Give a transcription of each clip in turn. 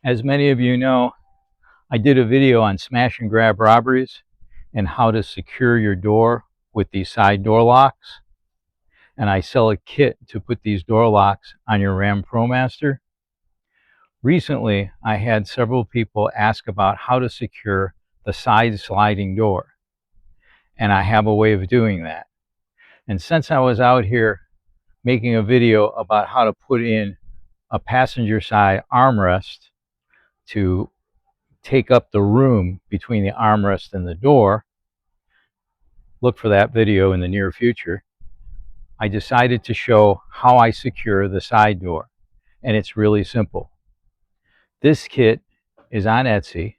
As many of you know, I did a video on smash and grab robberies and how to secure your door with these side door locks. And I sell a kit to put these door locks on your RAM Promaster. Recently, I had several people ask about how to secure the side sliding door. And I have a way of doing that. And since I was out here making a video about how to put in a passenger side armrest to take up the room between the armrest and the door, look for that video in the near future, I decided to show how I secure the side door. And it's really simple. This kit is on Etsy.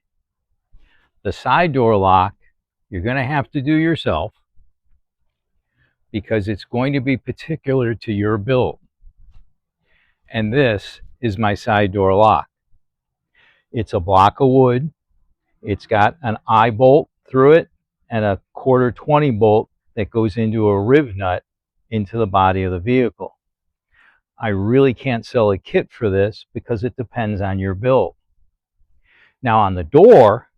The side door lock, you're going to have to do yourself because it's going to be particular to your build. And this is my side door lock. It's a block of wood. It's got an eye bolt through it and a 1/4 bolt that goes into a riv nut into the body of the vehicle. I really can't sell a kit for this because it depends on your build. Now on the door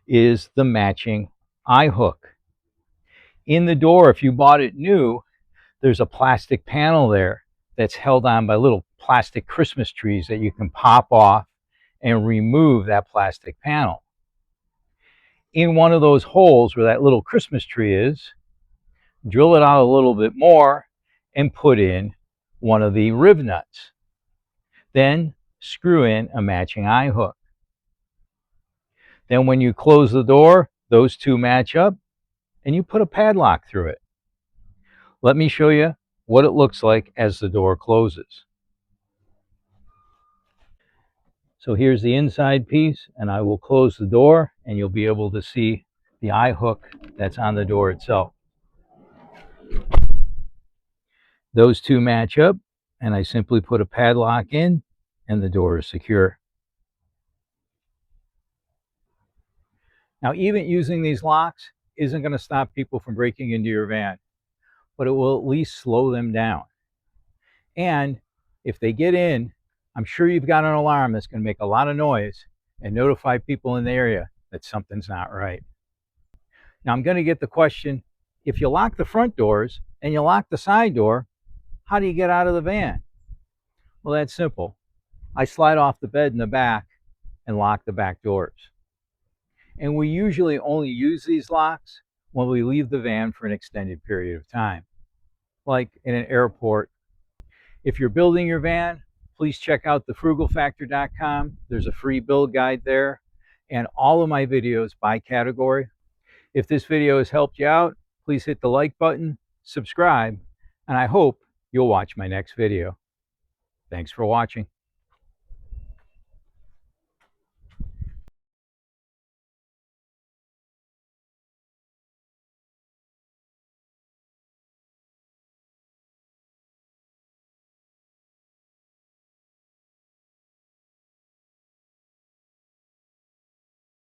is the matching eye hook. In the door, if you bought it new, there's a plastic panel there that's held on by little plastic Christmas trees that you can pop off and remove that plastic panel. In one of those holes where that little Christmas tree is, drill it out a little bit more and put in one of the riv nuts. Then screw in a matching eye hook. Then when you close the door, those two match up and you put a padlock through it. Let me show you what it looks like as the door closes. So here's the inside piece, and I will close the door and you'll be able to see the eye hook that's on the door itself. Those two match up and I simply put a padlock in and the door is secure. Now, even using these locks isn't going to stop people from breaking into your van, but it will at least slow them down. And if they get in, I'm sure you've got an alarm that's going to make a lot of noise and notify people in the area that something's not right. Now, I'm going to get the question, if you lock the front doors and you lock the side door, how do you get out of the van? Well, that's simple. I slide off the bed in the back and lock the back doors. And we usually only use these locks when we leave the van for an extended period of time, like in an airport. If you're building your van, please check out the Frugalfactor.com. There's a free build guide there and all of my videos by category. If this video has helped you out, please hit the like button, subscribe, and I hope you'll watch my next video. Thanks for watching.